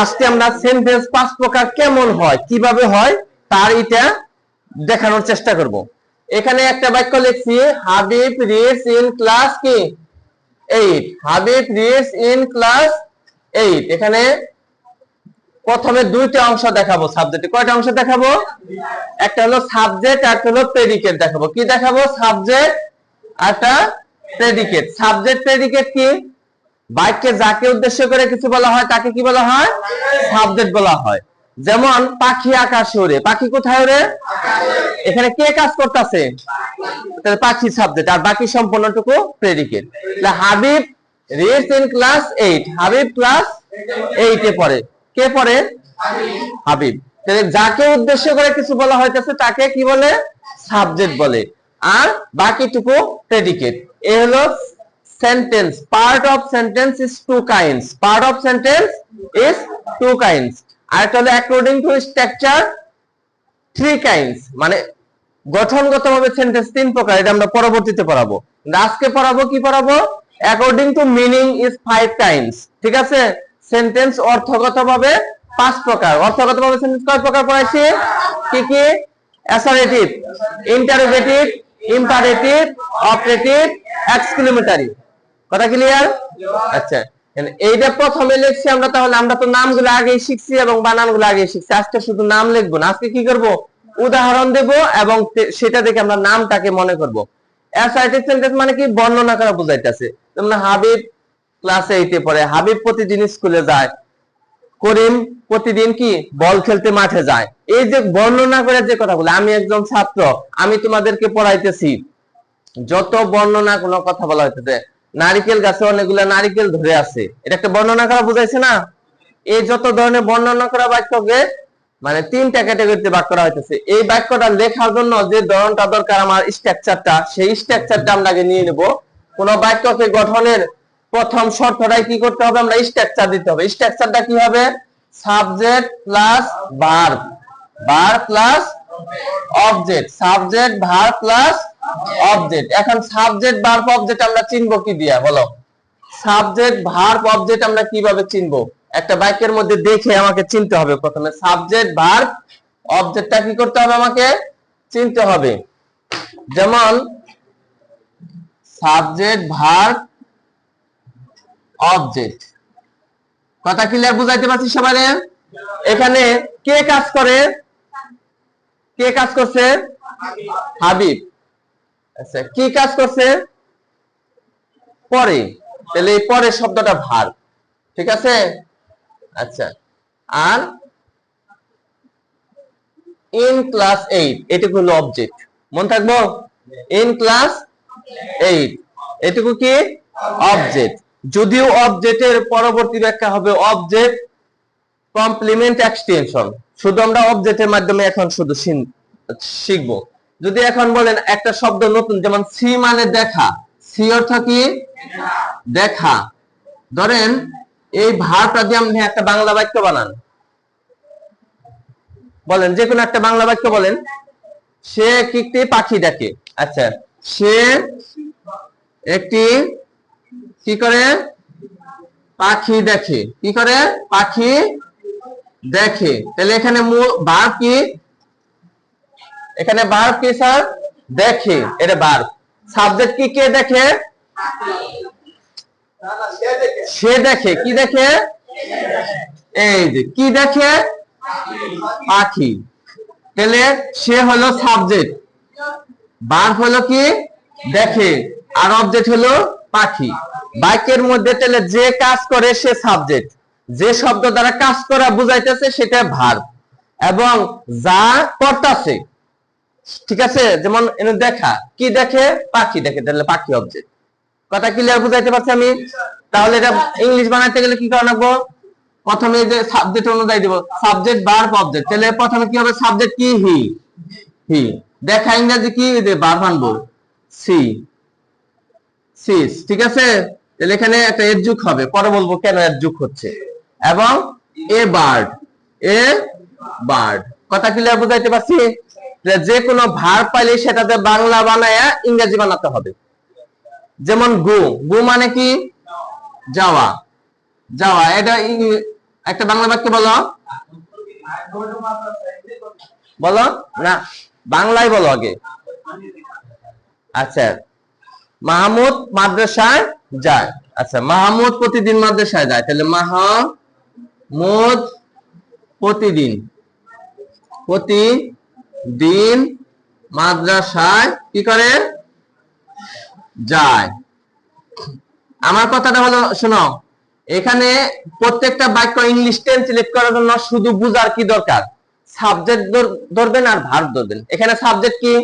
আজকে আমরা সেন্টেন্স 5 প্রকার কেমন হয়, কিভাবে হয় তার এটা দেখানোর চেষ্টা করব। এখানে একটা বাক্য লিখছি, হাবিব রিডস ইন ক্লাস কি 8। Habib reads in class 8। এখানে প্রথমে দুইটা অংশ দেখাবো সাবজেক্টে। কয়টা অংশ দেখাবো? একটা হলো সাবজেক্ট আর একটা হলো প্রেডিকেট দেখাবো। কি দেখাবো? সাবজেক্ট আর একটা প্রেডিকেট। সাবজেক্ট প্রেডিকেট কি? বাক্যে যাকে উদ্দেশ্য করে কিছু বলা হয় তাকে কি বলা হয়? সাবজেক্ট বলা হয়। যেমন পাখি আকাশে ওড়ে। পাখি কোথায় ওড়ে? এখানে কে কাজ করতেছে? পাখি সাবজেক্ট, আর বাকি সম্পূর্ণটুকু predicate. Habib reads in class 8। Habib class 8 এ পড়ে। কে পড়ে? হাবিব। তাহলে যাকে উদ্দেশ্য করে কিছু বলা হইতেছে তাকে কি বলে? সাবজেক্ট বলে। আর বাকিটুকু প্রেডিকেট। এ হলো sentence. Part of sentence is two kinds. Part of sentence is two kinds. আর এটা হলো according to structure three kinds. মানে গঠনগতভাবে সেন্টেন্স 3 প্রকার। এটা আমরা পরবর্তীতে পড়াবো। আজকে পড়াবো কি পড়াবো? According to meaning is 5 kinds. ঠিক আছে? সেন্টেন্স অর্থগতভাবে 5 প্রকার। অর্থগতভাবে সেন্টেন্স কয় প্রকার পড়াইছি? কি কি? Assertive, interrogative, imperative, operative, exclamatory. কথা ক্লিয়ার? আচ্ছা, এইটা প্রথমে লিখছি আমরা। তাহলে আমরা তো নামগুলো আগেই শিখছি এবং বানানগুলো আগেই শিখছি। আজকে শুধু নাম লিখবো না। আজকে কি করব? উদাহরণ দেব এবং সেটা দেখে আমরা নামটাকে মনে করব। অ্যাসার্টিভ সেন্টেন্স মানে কি? বর্ণনা করা বোঝাইতেছে। যেমন হাবিব ক্লাস 8 এ পড়ে। হাবিব প্রতিদিন স্কুলে যায়। করিম প্রতিদিন কি বল খেলতে মাঠে যায়। এই যে বর্ণনা করে যে কথাগুলো, আমি একজন ছাত্র, আমি তোমাদেরকে পড়াইতেছি, যত বর্ণনা কোনো কথা বলা হইতেছে। নারিকেল গাছে অনেকগুলো নারিকেল ধরে আছে, এটা একটা বর্ণনা করা বুঝাইছে না? এই যত ধরনের বর্ণনা করা বাক্যকে মানে 3টা ক্যাটাগরিতে ভাগ করা হইতেছে। এই বাক্যটা লেখার জন্য যে ধরনটা দরকার, আমার স্ট্রাকচারটা, সেই স্ট্রাকচারটা আমরা আগে নিয়ে নেব। কোন বাক্যকে গঠনের প্রথম শর্তটাই কি করতে হবে? আমরা স্ট্রাকচার দিতে হবে। স্ট্রাকচারটা কি হবে? Subject plus verb, verb plus object, subject verb plus object. এখন সাবজেক্ট ভার্ব অবজেক্ট আমরা চিনব কি দিয়া? বলো। সাবজেক্ট ভার্ব অবজেক্ট আমরা কিভাবে চিনবো? একটা বাক্যের মধ্যে দেখে আমাকে চিনতে হবে। প্রথমে সাবজেক্ট ভার্ব অবজেক্টটা কি করতে হবে? আমাকে চিনতে হবে। যেমন সাবজেক্ট ভার্ব অবজেক্ট। কথা ক্লিয়ার? বুঝাইতে পারছি সবাই? এখানে কে কাজ করে? কে কাজ করছে? হাবিব। আচ্ছা, কি কাজ করছে? পরে। তাহলে এই পরে শব্দটা ভার্ব। ঠিক আছে? আচ্ছা, আর ইন ক্লাস 8 এটুকু হলো অবজেক্ট। মন থাকবো? ইন ক্লাস 8 এটুকু কি? অবজেক্ট। যদিও অবজেক্টের পরবর্তী ব্যাখ্যা হবে অবজেক্ট কমপ্লিমেন্ট এক্সটেনশন। শুধু আমরা অবজেক্টের মাধ্যমে এখন শুধু শিখবো। যদি এখন বলেন একটা শব্দ নতুন, যেমন সি মানে দেখা। সি অর্থ কি? দেখা। ধরেন এই ভার্বটা দিয়ে আপনি একটা বাংলা বাক্য বানান। বলেন, যে কোনো একটা বাংলা বাক্য বলেন। সে একটি পাখি দেখে। আচ্ছা, সে একটি কি করে? পাখি দেখে। কি করে? পাখি দেখে। তাহলে এখানে ভার্ব কি? এখানে ভার্ব কি স্যার? দেখে। এটা ভার্ব। সাবজেক্ট কি? কে দেখে? সে দেখে। কি দেখে? এই যে কি দেখে? পাখি। তাহলে সে হলো সাবজেক্ট, ভার্ব হলো কি? দেখে, আর অবজেক্ট হলো পাখি। বাক্যের মধ্যে তাহলে যে কাজ করে সে সাবজেক্ট, যে শব্দ দ্বারা কাজ করা বুঝাইতেছে সেটা ভার্ব, এবং যা করতেছে, ঠিক আছে? যেমন দেখা, কি দেখে? পাখি দেখে, তাহলে পাখি অবজেক্ট। কথা ক্লিয়ার? বুঝাইতে পারছি আমি? তাহলে এটা ইংলিশ বানাইতে গেলে কি করা লাগবে? প্রথমে যে সাবজেক্ট অনুযায়ী দিব, সাবজেক্ট ভার্ব অবজেক্ট। তাহলে প্রথমে কি হবে? সাবজেক্ট কি? হি। হি। দেখা ইংরেজি কি? ভার্ব আনবো, সি, সিস। ঠিক আছে? তাহলে এখানে একটা এর যুগ হবে, পরে বলবো কেন এর যুগ হচ্ছে। এবং এ বার্ড, এ বার্ড। কথা ক্লিয়ার? বুঝাইতে পারছি? যে কোনো ভার্ব পাইলে সেটাতে বাংলা বানায়া ইংরেজি বানাতে হবে। যেমন গো, গো মানে কি? যাওয়া, যাওয়া। এটা একটা বাংলা বাক্য বলো, বলো না বাংলায় বলো আগে। আচ্ছা, মাহমুদ মাদ্রাসায় যায়। আচ্ছা, মাহমুদ প্রতিদিন মাদ্রাসায় যায়, তাহলে মাহমুদ প্রতিদিন প্রতিদিন মাদ্রাসায় কি করে যায়। আমার কথাটা হলো শোনো, এখানে প্রত্যেকটা বাক্য ইংলিশ ট্রান্সলেট করার জন্য শুধু বুঝার কি দরকার, সাবজেক্ট ধরবেন আর ভার্ব ধরবেন। এখানে সাবজেক্ট কি,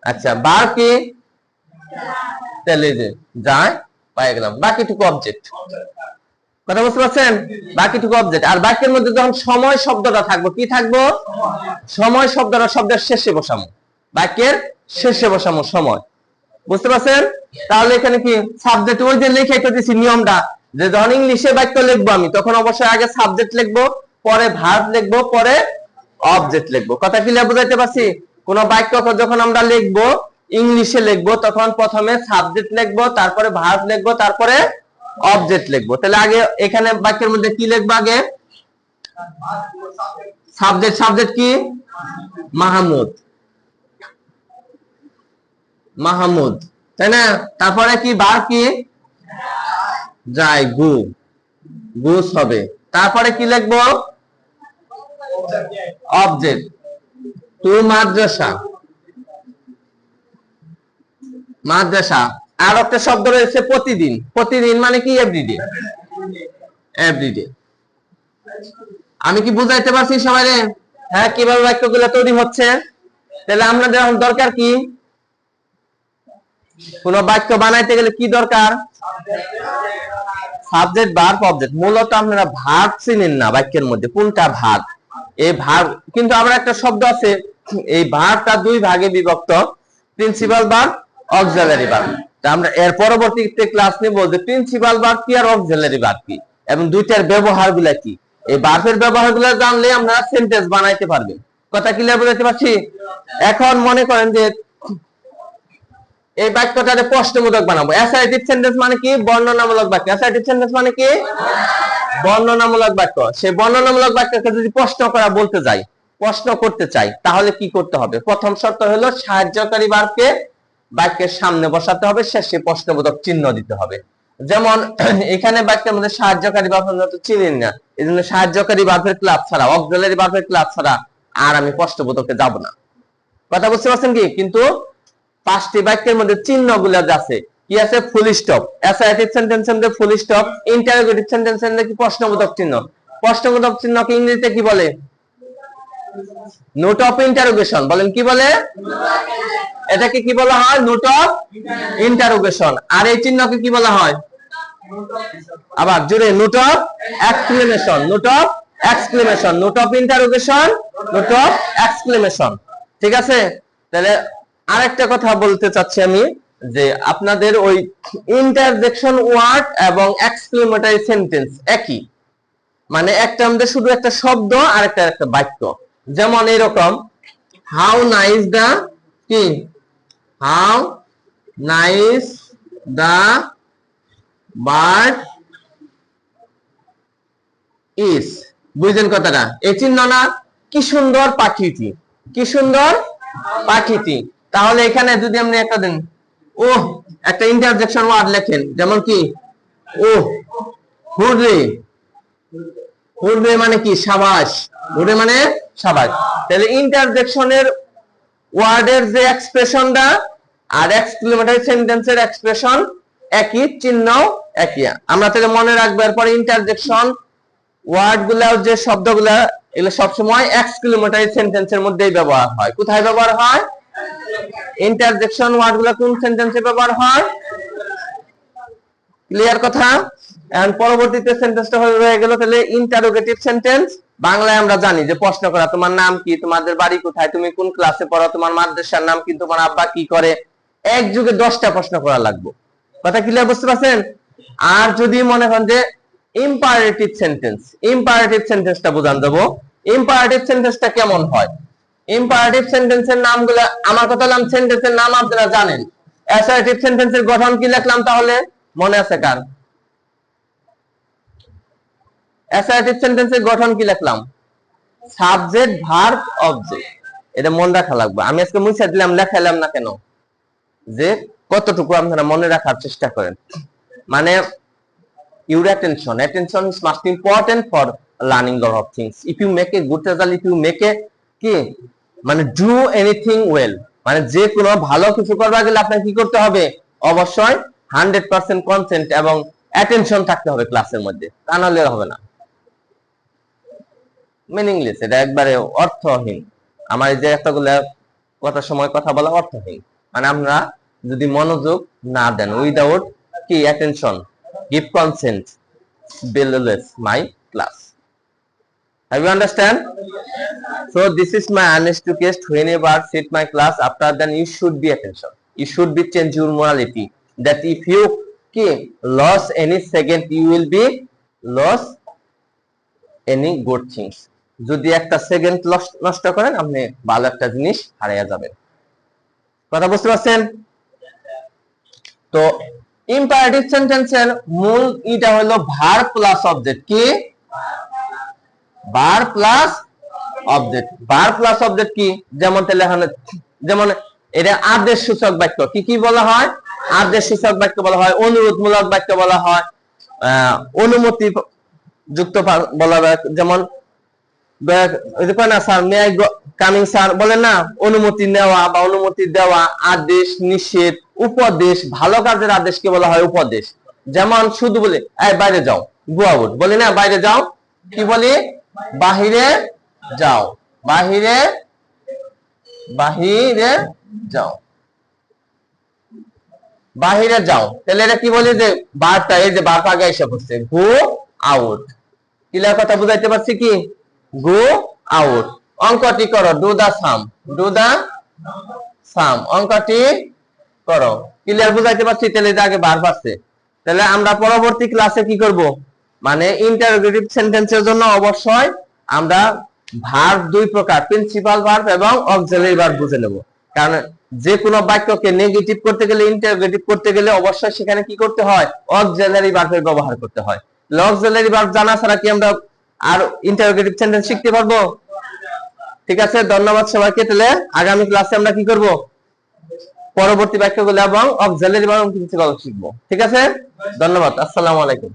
আচ্ছা ভার্ব কি, তাহলে যে যায় পাই গেলাম, বাকিটুকু অবজেক্ট। কথা বুঝতে পারছেন? বাকিটুকু অবজেক্ট। আর বাক্যের মধ্যে যখন সময় শব্দটা থাকবো, কি থাকবো, সময় শব্দটা শব্দের শেষে বসামো, বাক্যের শেষে বসামো সময়। বুঝতে পারছেন? তাহলে এখানে কি সাবজেক্ট, ওই যে লিখে দিছি নিয়মটা, যে যখন ইংলিশে বাক্য লিখবো আমি, তখন অবশ্যই আগে সাবজেক্ট লিখবো, পরে ভার্ব লিখবো, পরে অবজেক্ট লিখবো। কথা ক্লিয়ার বুঝাইতে পারছি? কোন বাক্য যখন আমরা লিখবো, ইংলিশে লিখবো, তখন প্রথমে সাবজেক্ট লিখবো, তারপরে ভার্ব লিখবো, তারপরে অবজেক্ট লিখবো। তাহলে আগে এখানে বাক্যের মধ্যে কি লিখবো, আগে সাবজেক্ট। সাবজেক্ট কি, মাহমুদ, মাহমুদ, তাই না? তারপরে কি ভার্ব কি, যায়, গুস হবে। তারপরে কি লিখবো, অবজেক্ট, টু মাদ্রাসা, মাদ্রাসা। আর একটা শব্দ রয়েছে প্রতিদিন। প্রতিদিন মানে কি, এভরিডে, এভরিডে। আমি কি বুঝাইতে পারছি সবাই? হ্যাঁ, কিভাবে বাক্যগুলো তৈরি হচ্ছে? তাহলে আমাদের দরকার কি, কোন বাক্য বানাইতে গেলে কি দরকার, সাবজেক্ট, ভার্ব, অবজেক্ট। মূলত আপনারা ভার্ব চিনেন না বাক্যের মধ্যে, কোনটা ভার্ব। এই ভার্ব কিন্তু আবার একটা শব্দ আছে, এই ভার্বটা দুই ভাগে বিভক্ত, প্রিন্সিপাল ভার্ব, অক্সিলারি ভার্ব। আমরা এর পরবর্তীতে ক্লাস নিব যে প্রিন্সিপাল ভার্ব কি আর অক্সিলারি ভার্ব কি, এবং দুইটার ব্যবহারগুলো কি। এই ভার্বের ব্যবহারগুলো জানলে আমরা সেন্টেন্স বানাইতে পারবেন। কথা ক্লিয়ার বুঝাতে পারছি? এখন মনে করেন যে এই বাক্যটাকে প্রশ্নবোধক বানাবো। অ্যাসার্টিভ সেন্টেন্স মানে কি, বর্ণনামূলক বাক্য। অ্যাসার্টিভ সেন্টেন্স মানে কি, বর্ণনামূলক বাক্য। সেই বর্ণনামূলক বাক্যকে যদি প্রশ্ন করা বলতে যাই, প্রশ্ন করতে চাই, তাহলে কি করতে হবে? প্রথম শর্ত হলো সাহায্যকারী ভার্বকে বাক্যের সামনে বসাতে হবে, শেষে প্রশ্নবোধক চিহ্ন দিতে হবে। যেমন এখানে বাক্যের মধ্যে সাহায্যকারী ভার্ব চিনেন না, এই জন্য সাহায্যকারী ভার্বের ক্লাব ছাড়া, অক্সিলারি ভার্বের ক্লাব ছাড়া আর আমি প্রশ্নবোধকে যাব না। কথা বুঝতে পারছেন কি? কিন্তু পাঁচটি বাক্যের মধ্যে চিহ্নগুলো আছে, কি আছে, ফুল স্টপ। অ্যাসার্টিভ সেন্টেন্সের মধ্যে ফুল স্টপ, ইন্টারোগেটিভ সেন্টেন্সের মধ্যে কি, প্রশ্নবোধক চিহ্ন। প্রশ্নবোধক চিহ্নকে ইংরেজিতে কি বলে, নোট অফ ইন্টারোগেশন। বলেন কি বলে, এটাকে কি বলা হয়, নোট অফ ইন্টারোগেশন। আর এই চিহ্নকে কি বলা হয়, আবার জোরে, note of exclamation, note of exclamation, note of interrogation, note of exclamation. ঠিক আছে? তাহলে আরেকটা কথা বলতে চাচ্ছি আমি, যে আপনাদের ওই ইন্টারজেকশন ওয়ার্ড এবং এক্সক্লেমেটরি সেন্টেন্স একই, মানে একটা আমাদের শুধু একটা শব্দ আর একটা বাক্য। যেমন এরকম, হাউ নাইস দা কি, হাউ নাইস দা বার্ড ইস। বুঝলেন কথাটা? এই চিহ্ন না, কি সুন্দর পাখিটি, কি সুন্দর পাখিটি। তাহলে এখানে যদি আপনি একটা দেন, ও একটা ইন্টারজেকশন ওয়ার্ড লেখেন, যেমন কি, ও হুররে, হুররে মানে কি, সাবাস, হুররে মানে সাবাস। তাহলে ইন্টারজেকশনের ওয়ার্ডের যে এক্সপ্রেশনটা আর এক্সক্লেমেটরি সেন্টেন্সের এক্সপ্রেশন একই, চিহ্ন একই। আমরা তাহলে মনে রাখবো, এরপরে ইন্টারজেকশন ওয়ার্ড গুলা, যে শব্দগুলা, এগুলো সবসময় এক্সক্লেমেটরি সেন্টেন্সের মধ্যেই ব্যবহার হয়। কোথায় ব্যবহার হয়, ইন্টারজেকশন ওয়ার্ড গুলা কোন সেন্টেন্সে ব্যবহার হয়। ক্লিয়ার কথা? এখন পরবর্তীতে সেন্টেন্সটা হয়ে গেল তাহলে ইন্টারোগেটিভ সেন্টেন্স। বাংলায় আমরা জানি যে প্রশ্ন করা, তোমার নাম কি, তোমাদের বাড়ি কোথায়, তুমি কোন ক্লাসে পড়ো, তোমার মাদ্রাসার নাম কি, তোমার আব্বা কি করে। এক যুগে 10টা প্রশ্ন করা লাগবে। কথা ক্লিয়ার বুঝতে পারছেন? আর যদি মনে করেন যে ইম্পারেটিভ সেন্টেন্স, ইম্পারেটিভ সেন্টেন্সটা বোঝান দেবো। ইম্পারেটিভ সেন্টেন্সটা কেমন হয়? ইম্পারেটিভ সেন্টেন্সের নামগুলো, আমার কথা বললাম সেন্টেন্সের নাম আপনারা জানেন। অ্যাসার্টিভ সেন্টেন্সের গঠন কি লিখলাম তাহলে, মনে আছে কার? অ্যাসার্টিভ সেন্টেন্সের গঠন কি লিখলাম? Subject verb object. এটা মনে রাখা লাগবে। আমি আজকে মুছে দিলাম, লেখাইলাম না কেন, যে কতটুকু আপনারা মনে রাখার চেষ্টা করেন। মানে your attention is most important for learning lot of things. If you make a good result, if you make a কি মানে do anything well, মানে যে কোনো ভালো কিছু করবার গেলে আপনাকে কি করতে হবে? অবশ্যই 100% কনসেন্ট এবং অ্যাটেনশন থাকতে হবে ক্লাসের মধ্যে, তা নাহলে হবে না। মিনিংলেস, এটা একবারে অর্থহীন। আমার এই যে এতগুলো কথা সময় কথা বলা অর্থহীন। মানে আমরা যদি মনোযোগ না দেন, উইদাউট কি attention, give consent, valueless my class. Have you understand? So this is my honest request. Whenever sit my class, after then you should be attention. You should be change your morality. That if you lose any second, you will be lost any good things. যদি একটা second নষ্ট করেন, আপনি ভালো একটা জিনিস হারিয়ে যাবেন। কথা বুঝতে পারছেন? তো ইম্পারেটিভ সেন্টেন্সের মূল এটা হলো ভার্ব প্লাস অবজেক্ট। কি? Verb plus object. Verb plus object কি? যেমন তাহলে এখানে যেমন এটা আদেশ সূচক বাক্য। কি কি বলা হয়? আদেশ সূচক বাক্য বলা হয়, অনুরোধমূলক বাক্য বলা হয়, অনুমতি যুক্ত বলা হয়। যেমন sir may I coming sir বলেন না, অনুমতি নেওয়া বা অনুমতি দেওয়া, আদেশ, নিষেধ, উপদেশ, ভালো কাজের আদেশকে বলা হয় উপদেশ। যেমন শুধু বলে এই বাইরে যাও, গো আউট বলি না, বাইরে যাও, কি বলি? বাহিরে যাও, বাহিরে বাহিরে যাও, বাহিরে যাও। তাহলে এটা কি বলি? যে বারটা, এই যে বারটা আগে এসে পড়ছে, গো আউট। ক্লিয়ার কথা বুঝাইতে পারছি কি? Go out. অঙ্কটি করো, ডু দা সাম, ডু দা সাম, অঙ্কটি করো। ক্লিয়ার বুঝাইতে পারছি? তাহলে এটা আগে ভার্ব আছে। তাহলে আমরা পরবর্তী ক্লাসে কি করব? মানে ইন্টারোগেটিভ সেন্টেন্সের জন্য অবশ্যই আমরা ভার্ব দুই প্রকার, প্রিন্সিপাল ভার্ব এবং অক্সিলারি ভার্ব বুঝে নেব। কারণ যে কোনো বাক্যকে নেগেটিভ করতে গেলে, ইন্টারোগেটিভ করতে গেলে অবশ্যই সেখানে কি করতে হয়? অক্সিলারি ভার্বের ব্যবহার করতে হয়। অক্সিলারি ভার্ব জানা ছাড়া কি আমরা আর ইন্টারোগেটিভ সেন্টেন্স শিখতে পারবো? ঠিক আছে, ধন্যবাদ সবাইকে। তাহলে আগামী ক্লাসে আমরা কি করব? পরবর্তী বাক্যগুলো এবং অক্সিলারি ভার্ব প্রিন্সিপাল শিখবো। ঠিক আছে, ধন্যবাদ। আসসালামু আলাইকুম।